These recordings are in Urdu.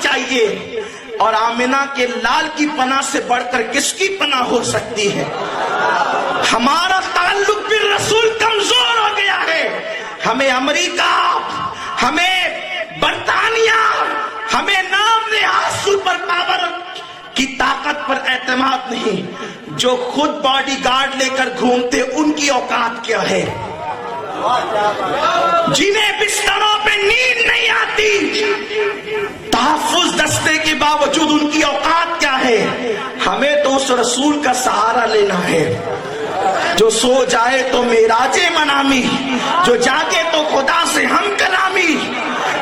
چاہیے، اور آمنہ کے لال کی پناہ سے بڑھ کر کس کی پناہ ہو سکتی ہے؟ ہمارا تعلق بالرسول کمزور ہو گیا ہے. ہمیں امریکہ، ہمیں برطانیہ، ہمیں نام نہاد سپر پاور کی طاقت پر اعتماد نہیں. جو خود باڈی گارڈ لے کر گھومتے ان کی اوقات کیا ہے؟ جنہیں بستروں پہ نیند نہیں آتی، تحفظ دستے کے باوجود ان کی اوقات کیا ہے؟ ہمیں تو اس رسول کا سہارا لینا ہے جو سو جائے تو معراج منامی، جو جاگے تو خدا سے ہم کلامی،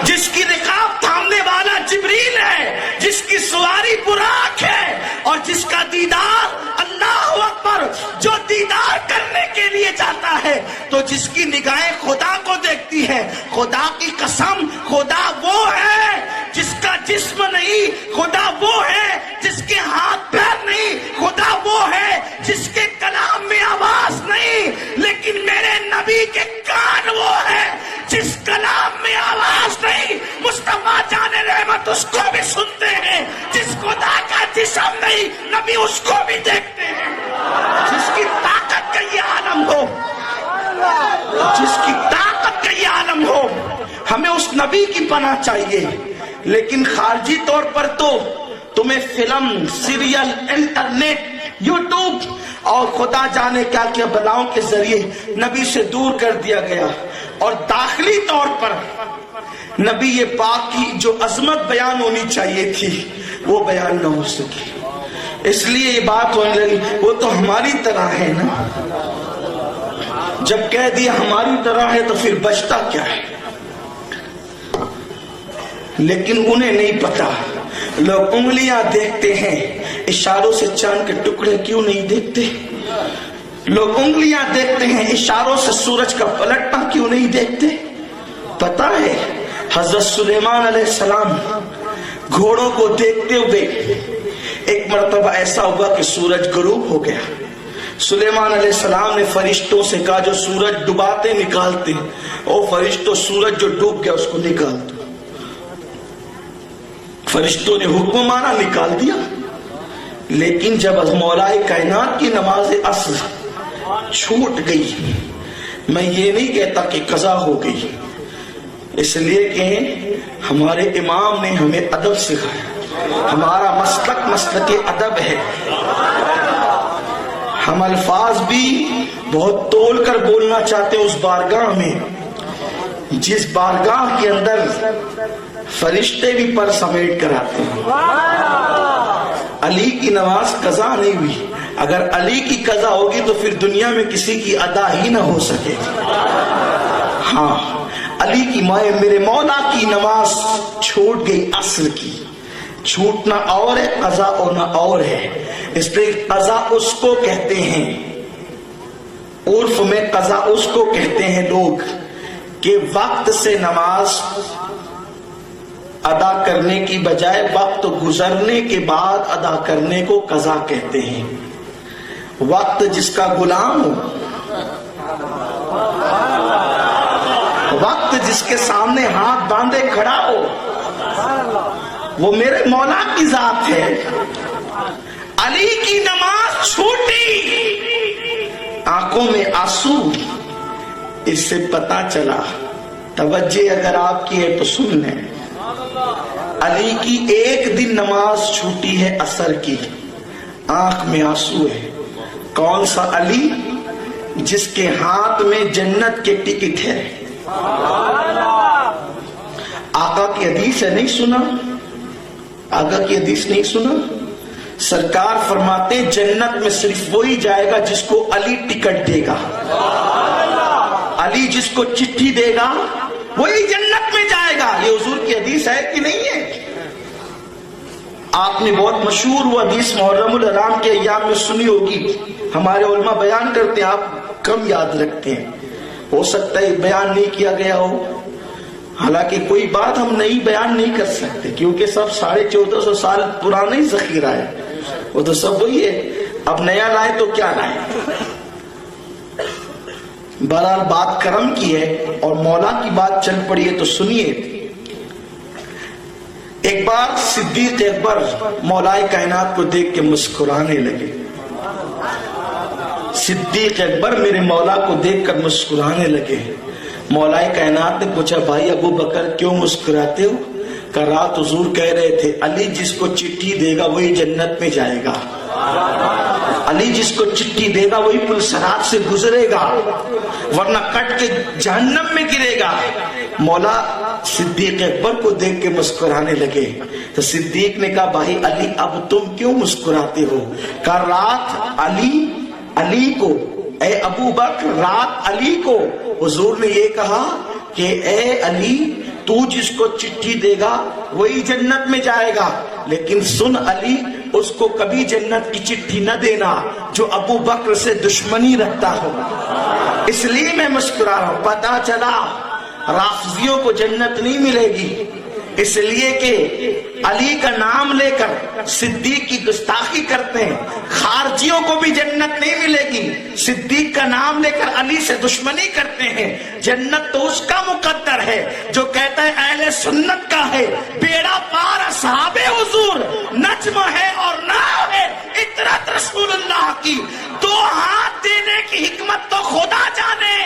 جس کی رکاب تھامنے والا جبریل ہے، جس کی سواری براق ہے، اور جس کا دیدار اللہ اکبر، جو دیدار کرنے کے لیے جاتا ہے تو جس کی نگاہیں خدا کو دیکھتی ہے. خدا کی قسم، خدا وہ ہے جس کا جسم نہیں، خدا وہ ہے جس کے ہاتھ پیر نہیں، خدا وہ ہے جس کے کلام میں آواز نہیں، لیکن میرے نبی کے کان وہ ہے جس کلام میں آواز نہیں. مصطفیٰ جان رحمت اس کو بھی سنتے ہیں، جس خدا کا جسم نہیں نبی اس کو بھی دیکھتے ہیں. جس کی طاقت کا یہ عالم ہو، جس کی طاقت کا یہ عالم ہو، ہمیں اس نبی کی پناہ چاہیے. لیکن خارجی طور پر تو تمہیں فلم، سیریل، انٹرنیٹ، یوٹیوب اور خدا جانے کیا کیا بلاؤں کے ذریعے نبی سے دور کر دیا گیا، اور داخلی طور پر نبی پاک کی جو عظمت بیان ہونی چاہیے تھی وہ بیان نہ ہو سکی. اس لیے یہ بات ہونے لگی وہ تو ہماری طرح ہے نا. جب کہہ دیا ہماری طرح ہے تو پھر بچتا کیا ہے؟ لیکن انہیں نہیں پتا. لوگ انگلیاں دیکھتے ہیں، اشاروں سے چاند کے ٹکڑے کیوں نہیں دیکھتے؟ لوگ انگلیاں دیکھتے ہیں، اشاروں سے سورج کا پلٹنا کیوں نہیں دیکھتے؟ پتا ہے حضرت سلیمان علیہ السلام گھوڑوں کو دیکھتے ہوئے ایک مرتبہ ایسا ہوا کہ سورج غروب ہو گیا. سلیمان علیہ السلام نے فرشتوں سے کہا جو سورج ڈباتے نکالتے، او فرشتوں سورج جو ڈوب گیا اس کو نکال دو. فرشتوں نے حکم مانا، نکال دیا. لیکن جب مولا کائنات کی نماز عصر چھوٹ گئی، میں یہ نہیں کہتا کہ قضا ہو گئی، اس لیے کہ ہمارے امام نے ہمیں ادب سکھایا. ہمارا مسلک مسلک ادب ہے. ہم الفاظ بھی بہت تول کر بولنا چاہتے ہیں اس بارگاہ میں جس بارگاہ کے اندر فرشتے بھی پر سمیٹ کر آتے ہیں. علی کی نماز قضا نہیں ہوئی. اگر علی کی قضا ہوگی تو پھر دنیا میں کسی کی ادا ہی نہ ہو سکے. ہاں، علی کی مائے میرے مولا کی نماز چھوٹ گئی. عصر کی چھوٹنا اور ہے، قضا ہونا اور ہے. اس پہ قضا اس کو کہتے ہیں، عرف میں قضا اس کو کہتے ہیں لوگ کہ وقت سے نماز ادا کرنے کی بجائے وقت گزرنے کے بعد ادا کرنے کو قضا کہتے ہیں. وقت جس کا غلام ہو، وقت جس کے سامنے ہاتھ باندھے کھڑا ہو، وہ میرے مولا کی ذات ہے. علی کی نماز چھوٹی، آنکھوں میں آنسو. اس سے پتا چلا، توجہ اگر آپ کی ہے تو سن لیں، علی کی ایک دن نماز چھوٹی ہے عصر کی، آنکھ میں آنسو ہے. کون سا علی؟ جس کے ہاتھ میں جنت کے ٹکٹ ہے. آقا کی حدیث ہے، نہیں سنا؟ آقا کی حدیث نہیں سنا؟ سرکار فرماتے ہیں جنت میں صرف وہی جائے گا جس کو علی ٹکٹ دے گا. علی جس کو چٹھی دے گا وہی جنت میں جائے گا. یہ حضور کی حدیث ہے کہ نہیں ہے؟ آپ نے بہت مشہور وہ حدیث محرم الحرام کے ایام میں سنی ہوگی. ہمارے علماء بیان کرتے ہیں، آپ کم یاد رکھتے ہیں. ہو سکتا ہے بیان نہیں کیا گیا ہو. حالانکہ کوئی بات ہم نئی بیان نہیں کر سکتے کیونکہ سب 1450 سال پرانا ہی ذخیرہ ہے. وہ تو سب وہی ہے. اب نیا لائے تو کیا لائے. بہرحال بات کرم کی ہے اور مولا کی بات چل پڑی ہے تو سنیے. ایک بار صدیق اکبر مولائے کائنات کو دیکھ کے مسکرانے لگے. صدیق اکبر میرے مولا کو دیکھ کر مسکرانے لگے. مولائے کائنات نے پوچھا بھائی ابو بکر کیوں مسکراتے ہو؟ کہ رات حضور کہہ رہے تھے علی جس کو چٹھی دے گا وہی جنت میں جائے گا، علی جس کو چٹھی دے گا وہی پل صراط سے گزرے گا ورنہ کٹ کے جہنم میں گرے گا. مولا صدیق اکبر کو دیکھ کے مسکرانے لگے. تو صدیق نے کہا بھائی علی اب تم کیوں مسکراتے ہو؟ کہ رات علی کو، اے ابو بکر رات علی کو حضور نے یہ کہا کہ اے علی تو جس کو چٹھی دے گا وہی جنت میں جائے گا، لیکن سن علی اس کو کبھی جنت کی چٹھی نہ دینا جو ابو بکر سے دشمنی رکھتا ہو. اس لیے میں مسکرا رہا ہوں. پتا چلا رافضیوں کو جنت نہیں ملے گی اس لیے کہ علی کا نام لے کر صدیق کی گستاخی کرتے ہیں. خارجیوں کو بھی جنت نہیں ملے گی، صدیق کا نام لے کر علی سے دشمنی کرتے ہیں. جنت تو اس کا مقدر ہے جو کہتا ہے اہل سنت کا ہے بیڑا پار اصحاب حضور، نجم ہے اور نام ہے اطرت رسول اللہ کی. دو ہاتھ دینے کی حکمت تو خدا جانے،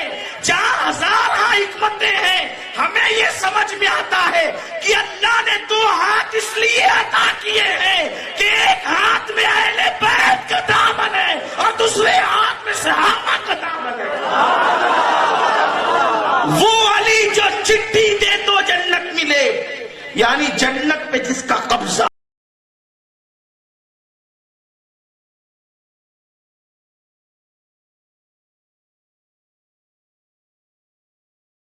جہاں ہزارہ حکمتیں ہیں ہمیں یہ سمجھ میں آتا ہے کہ اللہ نے دو ہاتھ اس لیے عطا کیے ہیں کہ ایک ہاتھ میں اہل بیت کا دامن ہے اور دوسرے ہاتھ میں صحابہ کا دامن ہے. وہ علی جو چٹھی دے تو جنت ملے، یعنی جنت پہ جس کا قبضہ